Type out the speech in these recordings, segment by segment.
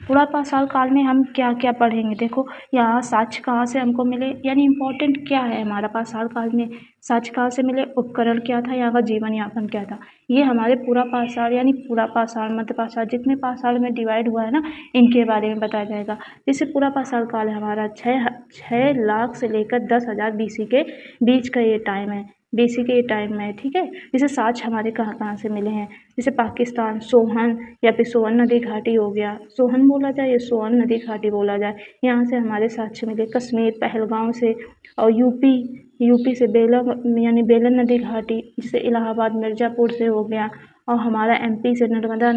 पूरा पाषाण काल में हम क्या क्या पढ़ेंगे। देखो यहाँ साक्ष्य कहाँ से हमको मिले, यानी इम्पोर्टेंट क्या है हमारा पाषाण काल में, साक्ष्य कहाँ से मिले, उपकरण क्या था, यहाँ का जीवन यापन क्या था। ये हमारे पूरा पाषाण यानी पूरा पाषाण, मध्य पाषाण, जितने पाषाण में डिवाइड हुआ है ना, इनके बारे में बताया जाएगा। जैसे पूरा पाषाण काल है हमारा 6 लाख से लेकर 10,000 BC के बीच का ये टाइम है, BC के टाइम में, ठीक है। जैसे साक्ष्य हमारे कहाँ कहाँ से मिले हैं, जैसे पाकिस्तान, सोहन या फिर सोवन नदी घाटी हो गया, सोहन बोला जाए या सोवन नदी घाटी बोला जाए, यहाँ से हमारे साक्ष्य मिले। कश्मीर पहलगांव से, और यूपी से बेलम यानी बेलन नदी घाटी, जैसे इलाहाबाद मिर्ज़ापुर से हो गया, और हमारा MP से नर्मदा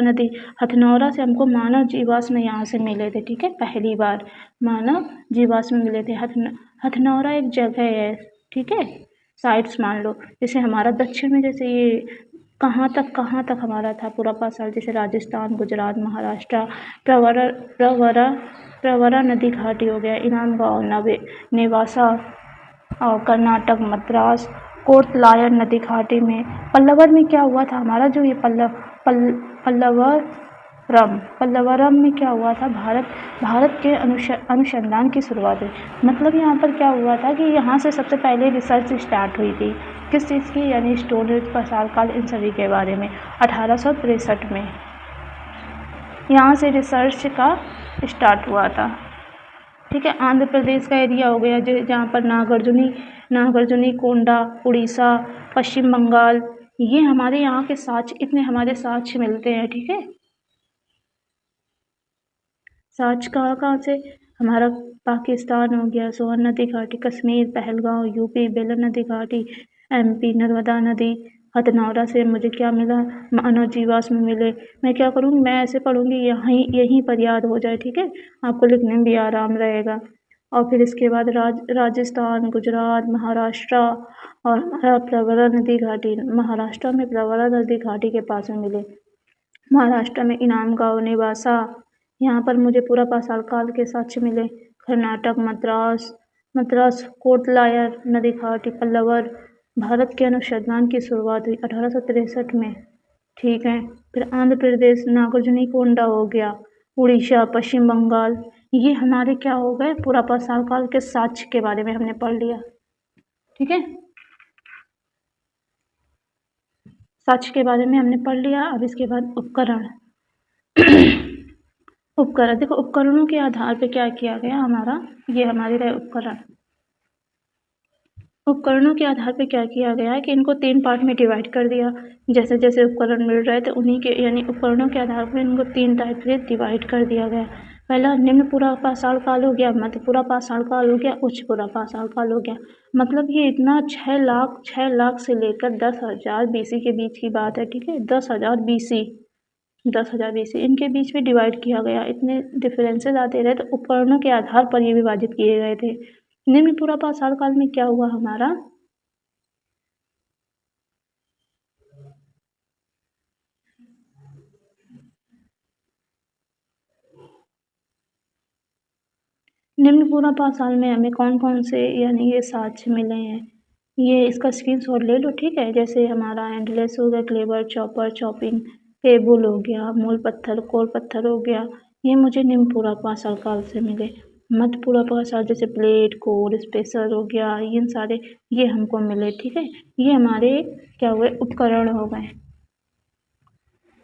नदी, हथनौरा से हमको मानव जीवाश्म यहाँ से मिले थे, ठीक है। पहली बार मानव जीवाश्म मिले थे। हथनौरा एक जगह है, ठीक है, साइट्स मान लो। जैसे हमारा दक्षिण में, जैसे ये कहाँ तक हमारा था पूरा पाषाण, जैसे राजस्थान, गुजरात, महाराष्ट्र, प्रवरा नदी घाटी हो गया, इनाम गाँव, नेवासा, और कर्नाटक, मद्रास, कोटलायर नदी घाटी में। पल्लवर में क्या हुआ था हमारा, जो ये पल्लवरम में क्या हुआ था, भारत के अनुसंधान की शुरुआत हुई। मतलब यहाँ पर क्या हुआ था कि यहाँ से सबसे पहले रिसर्च स्टार्ट हुई थी, किस चीज़ की, यानी स्टोन एज, पाषाण काल, इन सभी के बारे में। 1863 में यहाँ से रिसर्च का स्टार्ट हुआ था, ठीक है। आंध्र प्रदेश का एरिया हो गया, जहाँ पर नागार्जुनी कोंडा, उड़ीसा, पश्चिम बंगाल, ये हमारे यहाँ के साक्ष्य, इतने हमारे साक्ष्य मिलते हैं, ठीक है। साक्ष्य कहाँ से, हमारा पाकिस्तान हो गया, सोवन नदी घाटी, कश्मीर पहलगांव, यूपी बेलन नदी घाटी, MP नर्मदा नदी, हथनौरा से मुझे क्या मिला, मानव जीवाश्म मिले। मैं क्या करूँगी, मैं ऐसे पढ़ूँगी यहीं पर याद हो जाए, ठीक है, आपको लिखने में भी आराम रहेगा। और फिर इसके बाद राजस्थान, गुजरात, महाराष्ट्र, और हमारा प्रवरा नदी घाटी, महाराष्ट्र में प्रवरा नदी घाटी के पास में मिले। महाराष्ट्र में इनाम गाँव, नेवासा, यहाँ पर मुझे पूरा पाषाण काल के साक्ष्य मिले। कर्नाटक, मद्रास, कोटलायर नदी घाटी, पल्लवर, भारत के अनुसंधान की शुरुआत हुई 1863 में, ठीक है। फिर आंध्र प्रदेश, नागार्जुनी कोंडा हो गया, उड़ीसा, पश्चिम बंगाल, ये हमारे क्या हो गए, पूरा पाषाण काल के साक्ष्य के बारे में हमने पढ़ लिया, ठीक है। साक्ष्य के बारे में हमने पढ़ लिया। अब इसके बाद उपकरण उपकरण, देखो उपकरणों के आधार पे क्या किया गया हमारा, ये हमारे रहे उपकरण। उपकरणों के आधार पे क्या किया गया है कि इनको 3 पार्ट में डिवाइड कर दिया। जैसे जैसे उपकरण मिल रहे थे उन्हीं के, यानी उपकरणों के आधार पर इनको 3 टाइप से डिवाइड कर दिया गया। पहला निम्न पूरा पाषाण काल हो गया, मध्य पूरा पाषाण काल हो गया, उच्च पूरा पाषाण काल हो गया। मतलब ये इतना 6 लाख से लेकर 10,000 BC के बीच की बात है, ठीक है। 10,000 BC इनके बीच में डिवाइड किया गया। इतने डिफरेंसेस आते रहे, तो उपकरणों के आधार पर ये विभाजित किए गए थे। निम्न पूरा पाषाण काल में क्या हुआ हमारा, निम्न पूरा पाषाण में हमें कौन कौन से, यानी ये साक्ष्य मिले हैं, ये इसका स्क्रीनशॉट ले लो, ठीक है। जैसे हमारा एंडलेस हो गया, क्लेवर, चॉपर, चॉपिंग टेबल हो गया, मूल पत्थर, कोर पत्थर हो गया, ये मुझे निम्न पूरा पाषाण काल से मिले। मध्य पूरा पाषाण, जैसे प्लेट, कोर, स्पेसर हो गया, ये सारे ये हमको मिले, ठीक है। ये हमारे क्या हुए, उपकरण हो गए।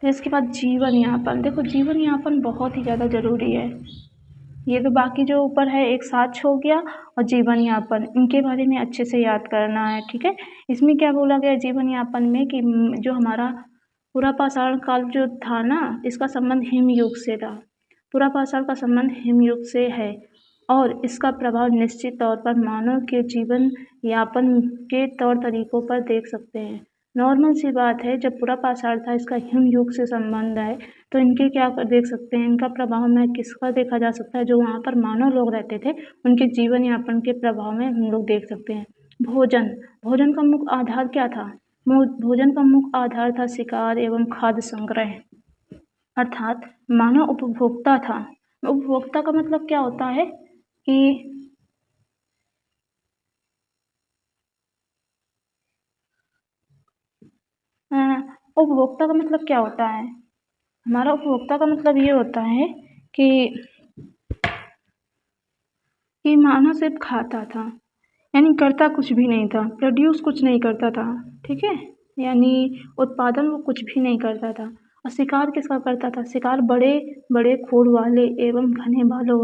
फिर इसके बाद जीवन यापन, देखो जीवन यापन बहुत ही ज़्यादा ज़रूरी है। ये तो बाकी जो ऊपर है एक साक्ष्य हो गया, और जीवन यापन, इनके बारे में अच्छे से याद करना है, ठीक है। इसमें क्या बोला गया जीवन यापन में कि जो हमारा पूरा पाषाण काल जो था ना, इसका संबंध हिमयुग से था। पूरा पाषाण का संबंध हिमयुग से है, और इसका प्रभाव निश्चित तौर पर मानव के जीवन यापन के तौर तरीकों पर देख सकते हैं। नॉर्मल सी बात है, जब पूरा पाषाण था, इसका हिमयुग से संबंध है, तो इनके क्या देख सकते हैं, इनका प्रभाव में किसका देखा जा सकता है, जो वहाँ पर मानव लोग रहते थे, उनके जीवन यापन के प्रभाव में हम लोग देख सकते हैं। भोजन का मुख्य आधार क्या था, भोजन का मुख्य आधार था शिकार एवं खाद्य संग्रह, अर्थात मानव उपभोक्ता था। उपभोक्ता का मतलब क्या होता है कि उपभोक्ता का मतलब क्या होता है, हमारा उपभोक्ता का मतलब ये होता है कि मानव सिर्फ खाता था, यानी करता कुछ भी नहीं था, प्रोड्यूस कुछ नहीं करता था, ठीक है, यानी उत्पादन वो कुछ भी नहीं करता था। और शिकार किसका करता था? शिकार बड़े बड़े खूर वाले एवं घने बालों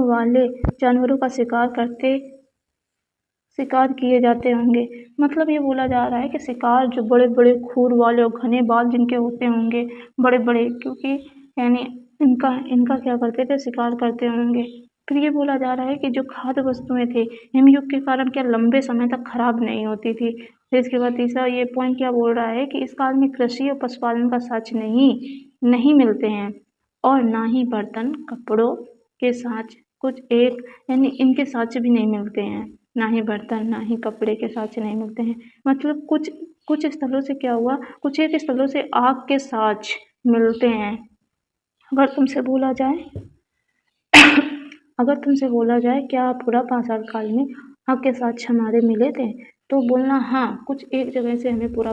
वाले जानवरों का शिकार किए जाते होंगे। मतलब ये बोला जा रहा है कि शिकार जो बड़े बड़े खूर वाले और घने बाल जिनके होते होंगे, बड़े बड़े, क्योंकि यानी इनका इनका क्या करते थे? शिकार करते होंगे। फिर ये बोला जा रहा है कि जो खाद्य वस्तुएं थी हिमयुग के कारण क्या लंबे समय तक खराब नहीं होती थी। फिर इसके बाद तीसरा ये पॉइंट क्या बोल रहा है कि इस काल में कृषि और पशुपालन का साक्ष्य नहीं मिलते हैं, और ना ही बर्तन कपड़ों के साक्ष्य कुछ एक, यानी इनके साक्ष्य भी नहीं मिलते हैं, ना ही बर्तन ना ही कपड़े के साक्ष्य नहीं मिलते हैं। मतलब कुछ कुछ स्थलों से क्या हुआ, कुछ एक स्थलों से आग के साक्ष्य मिलते हैं। अगर तुमसे बोला जाए क्या पूरा पाषाण काल में आग के साक्ष्य हमारे मिले थे, तो बोलना हाँ, कुछ एक जगह से हमें पूरा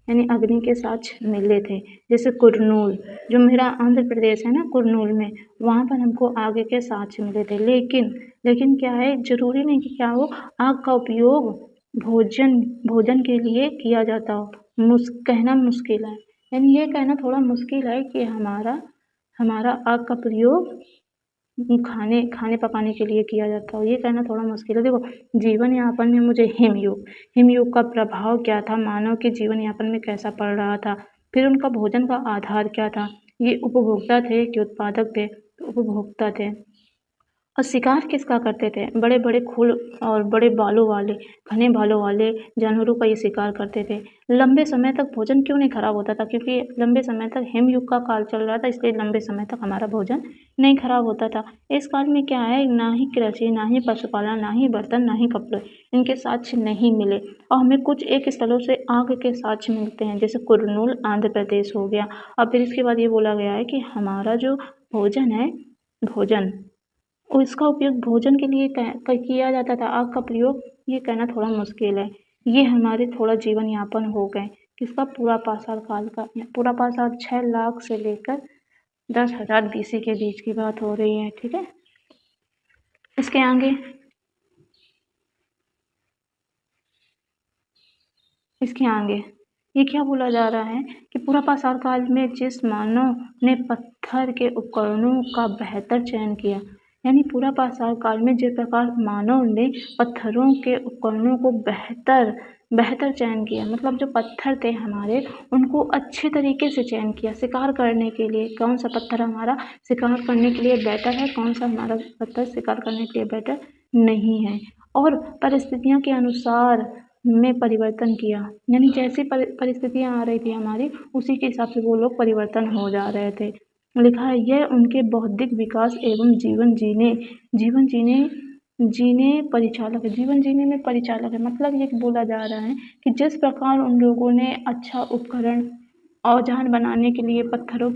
यानी अग्नि के साक्ष्य मिले थे। जैसे कुरनूल, जो मेरा आंध्र प्रदेश है ना, कुरनूल में, वहाँ पर हमको आग के साक्ष्य मिले थे। लेकिन क्या है, जरूरी नहीं कि क्या हो आग का उपयोग भोजन के लिए किया जाता हो। कहना मुश्किल है, यानी ये कहना थोड़ा मुश्किल है कि हमारा आग का प्रयोग खाने पकाने के लिए किया जाता हो, ये कहना थोड़ा मुश्किल है। देखो, जीवन यापन में मुझे हिमयुग का प्रभाव क्या था, मानव के जीवन यापन में कैसा पड़ रहा था, फिर उनका भोजन का आधार क्या था, ये उपभोक्ता थे कि उत्पादक थे? तो उपभोक्ता थे। और शिकार किसका करते थे? बड़े बड़े खूर और बड़े बालों वाले, घने बालों वाले जानवरों का ये शिकार करते थे। लंबे समय तक भोजन क्यों नहीं खराब होता था? क्योंकि लंबे समय तक हिमयुग का काल चल रहा था, इसलिए लंबे समय तक हमारा भोजन नहीं खराब होता था। इस काल में क्या है, ना ही कृषि, ना ही पशुपालन, ना ही बर्तन, ना ही कपड़े, इनके साक्ष्य नहीं मिले। और हमें कुछ एक स्थलों से आग के साक्ष्य मिलते हैं, जैसे कुरनूल आंध्र प्रदेश हो गया। और फिर इसके बाद ये बोला गया है कि हमारा जो भोजन है, भोजन और इसका उपयोग भोजन के लिए किया जाता था, आग का प्रयोग ये कहना थोड़ा मुश्किल है। ये हमारे थोड़ा जीवन यापन हो गए, किसका? पूरा पाषाण काल का। पूरा पाषाण 6 लाख से लेकर 10,000 BC के बीच की बात हो रही है, ठीक है। इसके आगे ये क्या बोला जा रहा है कि पूरा पाषाण काल में जिस मानव ने पत्थर के उपकरणों का बेहतर चयन किया, यानी पूरा पाषाण काल में जिस प्रकार मानव ने पत्थरों के उपकरणों को बेहतर चयन किया, मतलब जो पत्थर थे हमारे, उनको अच्छे तरीके से चयन किया शिकार करने के लिए। कौन सा पत्थर हमारा शिकार करने के लिए बेटर है, कौन सा हमारा पत्थर शिकार करने के लिए बेटर नहीं है, और परिस्थितियों के अनुसार में परिवर्तन किया, यानी जैसी परिस्थितियां आ रही थी हमारी, उसी के हिसाब से वो लोग परिवर्तन हो जा रहे थे। लिखा है, यह उनके बौद्धिक विकास एवं जीवन जीने में परिचालक है। मतलब ये बोला जा रहा है कि जिस प्रकार उन लोगों ने अच्छा उपकरण, औजार बनाने के लिए, पत्थरों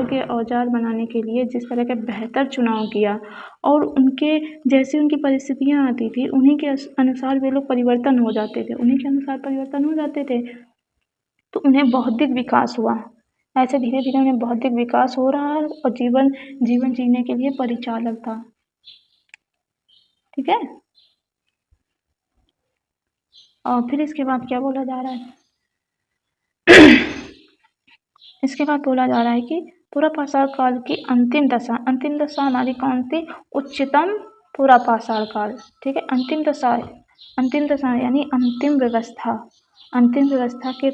के औजार बनाने के लिए जिस तरह का बेहतर चुनाव किया, और उनके जैसी उनकी परिस्थितियां आती थी, उन्हीं के अनुसार वे लोग परिवर्तन हो जाते थे, तो उन्हें बौद्धिक विकास हुआ। ऐसे धीरे धीरे उन्हें बौद्धिक विकास हो रहा है, और जीवन जीने के लिए परिचालक था, ठीक है। और फिर इसके बाद क्या बोला जा रहा है इसके बाद बोला जा रहा है कि पूरा पाषाण काल की अंतिम दशा हमारी कौन सी? उच्चतम पूरा पाषाण काल, ठीक है। अंतिम दशा यानी अंतिम व्यवस्था के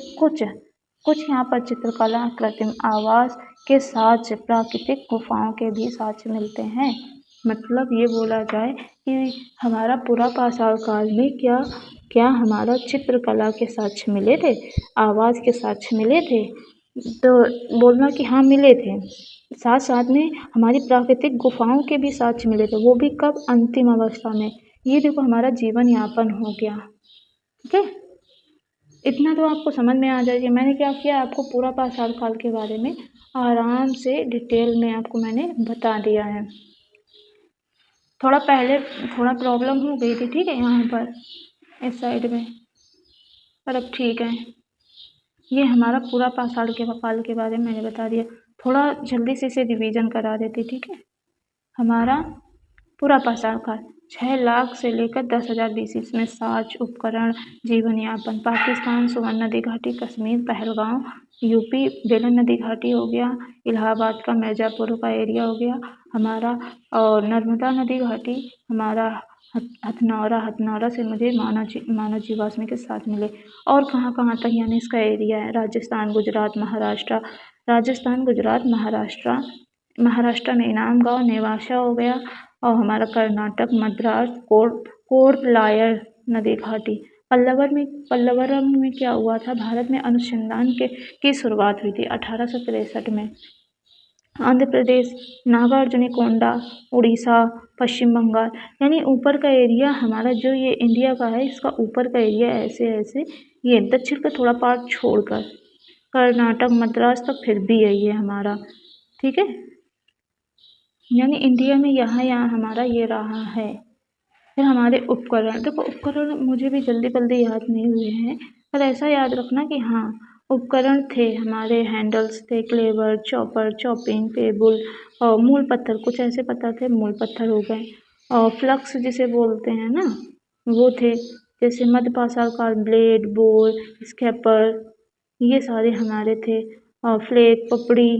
कुछ यहाँ पर चित्रकला, कृत्रिम आवास के साथ प्राकृतिक गुफाओं के भी साक्ष्य मिलते हैं। मतलब ये बोला जाए कि हमारा पूरा पाषाण काल में क्या हमारा चित्रकला के साक्ष्य मिले थे, आवाज के साक्ष्य मिले थे, तो बोलना कि हाँ मिले थे। साथ साथ में हमारी प्राकृतिक गुफाओं के भी साक्ष्य मिले थे, वो भी कब? अंतिम अवस्था में। ये देखो हमारा जीवन यापन हो गया, ठीक है। इतना तो आपको समझ में आ जाएगी। मैंने क्या किया, आपको पूरा पाषाण काल के बारे में आराम से डिटेल में आपको मैंने बता दिया है। थोड़ा पहले प्रॉब्लम हो गई थी, ठीक है, यहाँ पर इस साइड में। पर अब ठीक है, ये हमारा पूरा काल के बारे में मैंने बता दिया। थोड़ा जल्दी से इसे रिवीजन करा देते, ठीक है। हमारा पूरा पाषाण काल 6 लाख से लेकर 10,000 BC में साज, उपकरण, जीवन यापन। पाकिस्तान, सुवर्ण नदी घाटी, कश्मीर, पहलगांव, यूपी, बेलन नदी घाटी हो गया, इलाहाबाद का मिर्जापुर का एरिया हो गया हमारा, और नर्मदा नदी घाटी हमारा हथनौरा से मुझे मानव जीवाश्म के साथ मिले। और कहाँ कहाँ तक यानी इसका एरिया है, राजस्थान, गुजरात, महाराष्ट्र, राजस्थान, गुजरात, महाराष्ट्र में इनाम गांव, नेवासा हो गया, और हमारा कर्नाटक, मद्रास, कोर्ट लायर नदी घाटी। पल्लवरम में क्या हुआ था, भारत में अनुसंधान की शुरुआत हुई थी 1863 में। आंध्र प्रदेश, नागार्जुनकोंडा, उड़ीसा, पश्चिम बंगाल, यानी ऊपर का एरिया हमारा जो ये इंडिया का है, इसका ऊपर का एरिया ऐसे ऐसे, ये दक्षिण का थोड़ा पार्ट छोड़कर कर्नाटक, मद्रास तक फिर भी है ये हमारा, ठीक है। यानी इंडिया में यहाँ हमारा ये रहा है। फिर हमारे उपकरण, देखो उपकरण मुझे भी जल्दी जल्दी याद नहीं हुए हैं, पर ऐसा याद रखना कि हाँ उपकरण थे हमारे, हैंडल्स थे, क्लेवर, चॉपर, चॉपिंग टेबल, और मूल पत्थर, कुछ ऐसे पत्थर थे, मूल पत्थर हो गए, और फ्लक्स जिसे बोलते हैं ना वो थे, जैसे मध्यपाषाण काल ब्लेड, बोल, स्केपर, ये सारे हमारे थे, और फ्लेक, पपड़ी।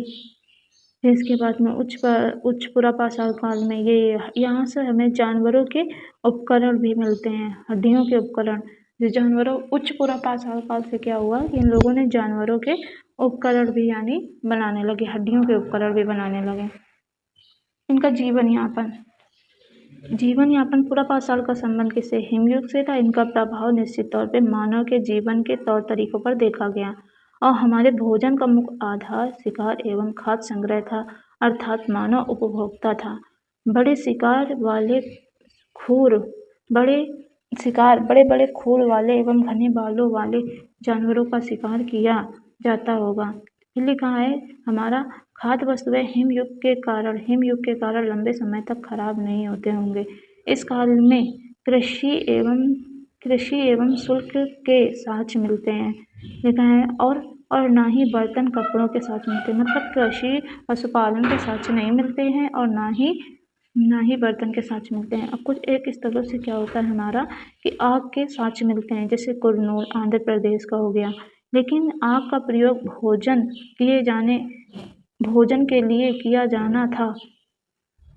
फिर इसके बाद में उच्च पुरापाषाण काल में ये यहाँ से हमें जानवरों के उपकरण भी मिलते हैं, हड्डियों के उपकरण। जो जानवरों उच्च पुरापाषाण काल से क्या हुआ कि इन लोगों ने जानवरों के उपकरण भी यानी बनाने लगे, हड्डियों के उपकरण भी बनाने लगे। इनका जीवन यापन पुरापाषाण का संबंध किससे, हिमयुग से था। इनका प्रभाव निश्चित तौर पे मानव के जीवन के तौर तरीकों पर देखा गया, और हमारे भोजन का मुख्य आधार शिकार एवं खाद्य संग्रह था, अर्थात मानव उपभोक्ता था। बड़े बड़े खूर वाले एवं घने बालों वाले जानवरों का शिकार किया जाता होगा। फिर लिखा है हमारा खाद्य वस्तुएं हिमयुग के कारण लंबे समय तक खराब नहीं होते होंगे। इस काल में कृषि एवं शुल्क के साक्ष्य मिलते हैं, लिखा है, और ना ही बर्तन कपड़ों के साक्ष्य मिलते हैं, मतलब कृषि पशुपालन के साक्ष्य नहीं मिलते हैं, और ना ही बर्तन के साक्ष्य मिलते हैं। अब कुछ एक स्थलों से क्या होता है हमारा कि आग के साक्ष्य मिलते हैं, जैसे कुरनूल आंध्र प्रदेश का हो गया, लेकिन आग का प्रयोग भोजन के लिए किया जाना था,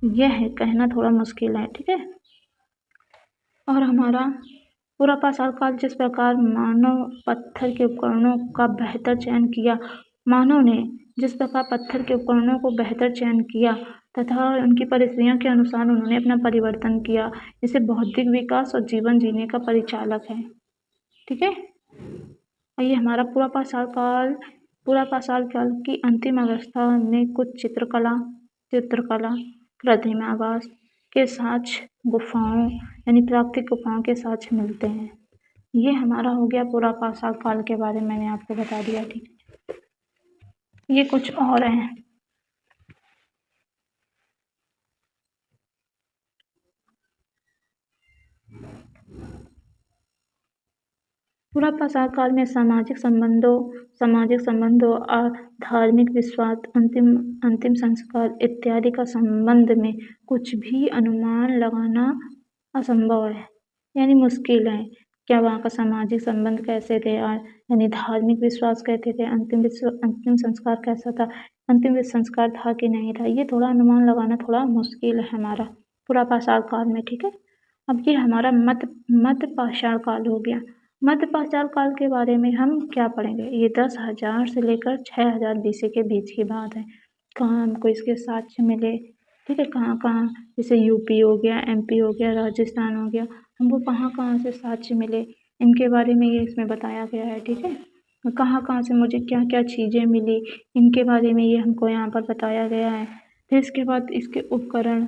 यह कहना थोड़ा मुश्किल है, ठीक है। और हमारा पुरापाषाण काल जिस प्रकार मानव पत्थर के उपकरणों का बेहतर चयन किया, मानव ने जिस प्रकार पत्थर के उपकरणों को बेहतर चयन किया तथा उनकी परिस्थितियों के अनुसार उन्होंने अपना परिवर्तन किया, इसे बौद्धिक विकास और जीवन जीने का परिचालक है, ठीक है। और ये हमारा पुरापाषाण काल की अंतिम अवस्था में कुछ चित्रकला, प्रतिमावास के साक्ष्य गुफाओं यानी प्राकृतिक गुफाओं के साक्ष्य मिलते हैं। ये हमारा हो गया पुरापाषाण काल के बारे में मैंने आपको बता दिया, ठीक है। ये कुछ और हैं, पुरापाषाण काल में सामाजिक संबंधों और धार्मिक विश्वास, अंतिम संस्कार इत्यादि का संबंध में कुछ भी अनुमान लगाना असंभव है, यानी मुश्किल है। क्या वहाँ का सामाजिक संबंध कैसे थे, और यानी धार्मिक विश्वास कैसे थे, अंतिम संस्कार कैसा था, अंतिम संस्कार था कि नहीं था, ये थोड़ा अनुमान लगाना थोड़ा मुश्किल है हमारा पुरापाषाण काल में, ठीक है। अब ये हमारा मध्यपाषाण काल हो गया। मध्यपाषाण काल के बारे में हम क्या पढ़ेंगे, ये 10,000 से लेकर 6,000 BC के बीच की बात है। कहाँ हमको इसके साक्ष्य मिले, ठीक है, कहाँ कहाँ, जैसे यूपी हो गया, MP हो गया, राजस्थान हो गया, हमको कहाँ कहाँ से साक्ष्य मिले, इनके बारे में ये इसमें बताया गया है, ठीक है। कहाँ कहाँ से मुझे क्या क्या चीज़ें मिली, इनके बारे में ये हमको यहाँ पर बताया गया है। फिर इसके बाद इसके उपकरण,